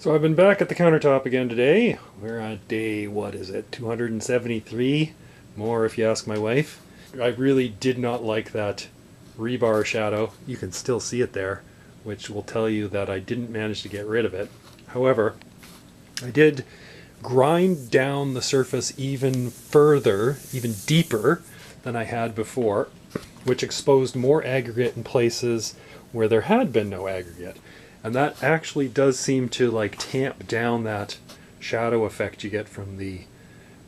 So I've been back at the countertop again today. We're on day, what is it, 273? More if you ask my wife. I really did not like that rebar shadow. You can still see it there, which will tell you that I didn't manage to get rid of it. However, I did grind down the surface even further, even deeper than I had before, which exposed more aggregate in places where there had been no aggregate. And that actually does seem to like tamp down that shadow effect you get from the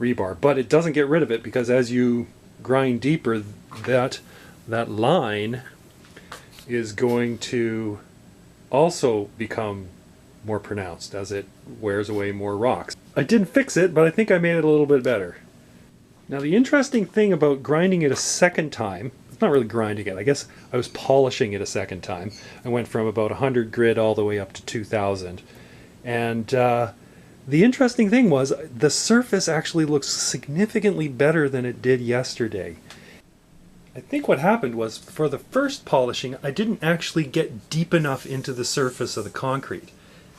rebar. But it doesn't get rid of it, because as you grind deeper, that line is going to also become more pronounced as it wears away more rocks. I didn't fix it, but I think I made it a little bit better. Now the interesting thing about grinding it a second time, it's not really grinding it, I guess I was polishing it a second time. I went from about 100 grit all the way up to 2000. And the interesting thing was the surface actually looks significantly better than it did yesterday. I think what happened was, for the first polishing, I didn't actually get deep enough into the surface of the concrete.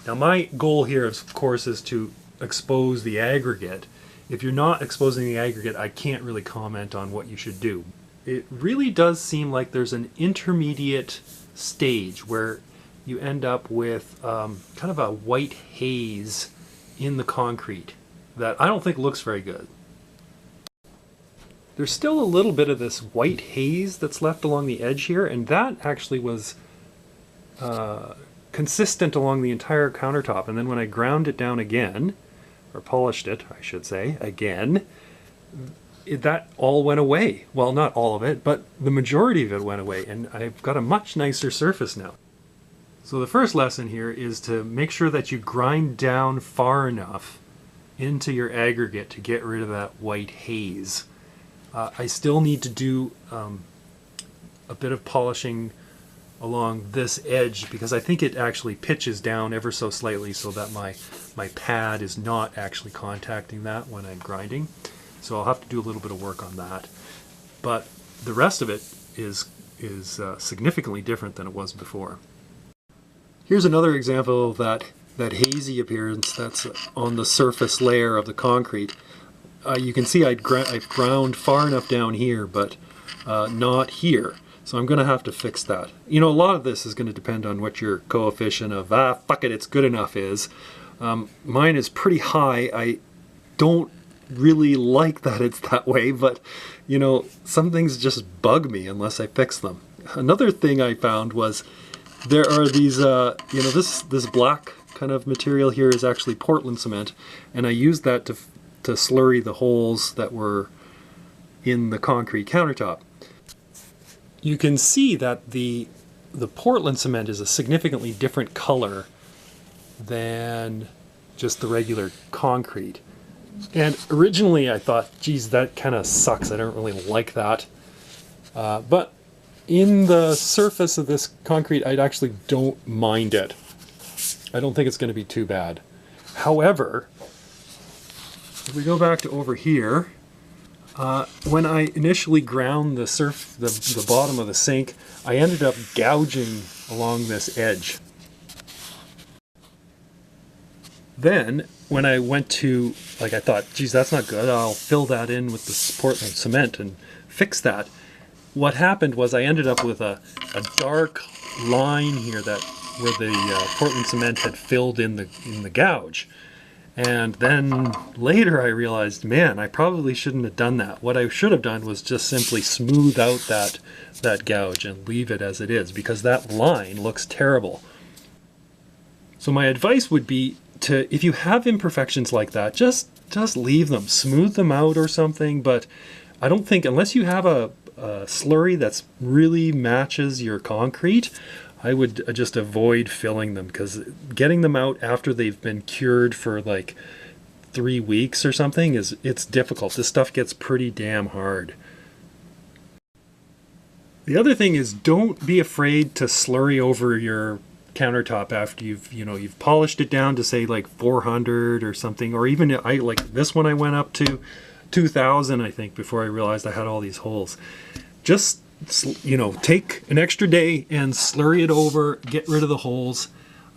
Now my goal here, of course, is to expose the aggregate. If you're not exposing the aggregate, I can't really comment on what you should do. It really does seem like there's an intermediate stage where you end up with kind of a white haze in the concrete that I don't think looks very good. There's still a little bit of this white haze that's left along the edge here, and that actually was consistent along the entire countertop. And then when I ground it down again, or polished it, I should say, again, that all went away. Well, not all of it, but the majority of it went away, and I've got a much nicer surface now. So the first lesson here is to make sure that you grind down far enough into your aggregate to get rid of that white haze. I still need to do a bit of polishing along this edge, because I think it actually pitches down ever so slightly so that my pad is not actually contacting that when I'm grinding. So I'll have to do a little bit of work on that. But the rest of it is significantly different than it was before. Here's another example of that hazy appearance that's on the surface layer of the concrete. You can see I've ground far enough down here, but not here. So I'm going to have to fix that. You know, a lot of this is going to depend on what your coefficient of, fuck it, it's good enough is. Mine is pretty high. I don't really like that it's that way, but, you know, some things just bug me unless I fix them. Another thing I found was there are these, you know, this black kind of material here is actually Portland cement, and I used that to slurry the holes that were in the concrete countertop. You can see that the Portland cement is a significantly different color than just the regular concrete. And originally I thought, geez, that kind of sucks. I don't really like that. But in the surface of this concrete, I actually don't mind it. I don't think it's going to be too bad. However, if we go back to over here, when I initially ground the bottom of the sink, I ended up gouging along this edge. Then, when I went to, I thought, geez, that's not good, I'll fill that in with the Portland cement and fix that. What happened was I ended up with a dark line here where the Portland cement had filled in the gouge. And then later I realized, man, I probably shouldn't have done that. What I should have done was just simply smooth out that gouge and leave it as it is, because that line looks terrible. So my advice would be to, if you have imperfections like that, just leave them, smooth them out or something. But I don't think, unless you have a slurry that's really matches your concrete, I would just avoid filling them, because getting them out after they've been cured for like 3 weeks or something it's difficult. This stuff gets pretty damn hard. The other thing is, don't be afraid to slurry over your countertop after you've polished it down to say like 400 or something, or even like this one I went up to 2000 I think before I realized I had all these holes. Just, you know, take an extra day and slurry it over, get rid of the holes.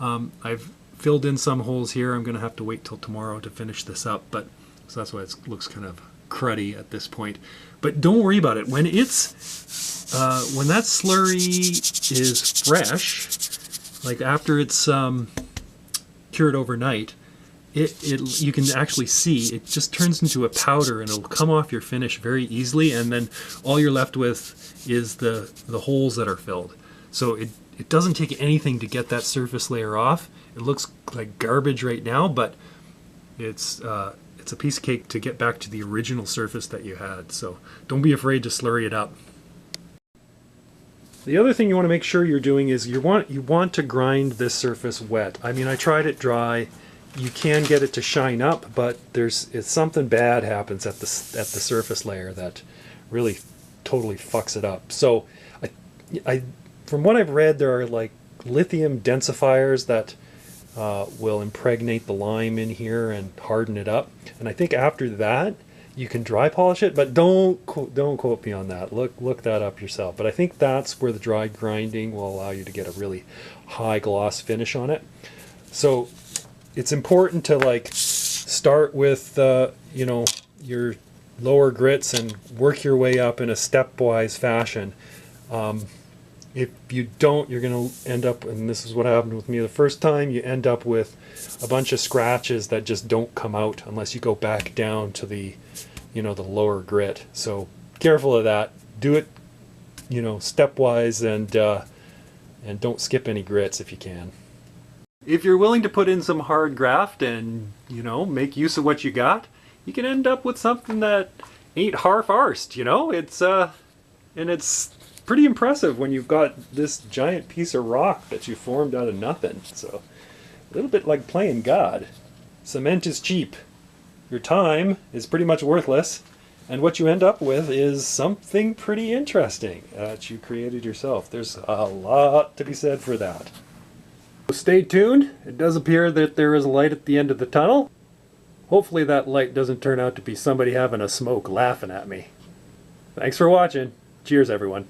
I've filled in some holes here. I'm going to have to wait till tomorrow to finish this up, but so that's why it looks kind of cruddy at this point. But don't worry about it. When it's when that slurry is fresh, like after it's cured overnight, you can actually see it just turns into a powder, and it'll come off your finish very easily, and then all you're left with is the holes that are filled. So it doesn't take anything to get that surface layer off. It looks like garbage right now, but it's a piece of cake to get back to the original surface that you had. So don't be afraid to slurry it up. The other thing you want to make sure you're doing is you want to grind this surface wet. I mean, I tried it dry. You can get it to shine up, but it's something bad happens at the surface layer that really totally fucks it up. So I from what I've read, there are like lithium densifiers that will impregnate the lime in here and harden it up. And I think after that you can dry polish it, but don't quote me on that. Look that up yourself. But I think that's where the dry grinding will allow you to get a really high gloss finish on it. So it's important to like start with you know, your lower grits and work your way up in a stepwise fashion. If you don't, you're going to end up, and this is what happened with me the first time, you end up with a bunch of scratches that just don't come out unless you go back down to the, you know, the lower grit. So careful of that. Do it, you know, stepwise, and don't skip any grits if you can. If you're willing to put in some hard graft and, you know, make use of what you got, you can end up with something that ain't half-arsed, you know? It's pretty impressive when you've got this giant piece of rock that you formed out of nothing. So a little bit like playing God. Cement is cheap. Your time is pretty much worthless. And what you end up with is something pretty interesting that you created yourself. There's a lot to be said for that. Stay tuned. It does appear that there is a light at the end of the tunnel. Hopefully that light doesn't turn out to be somebody having a smoke laughing at me. Thanks for watching. Cheers, everyone.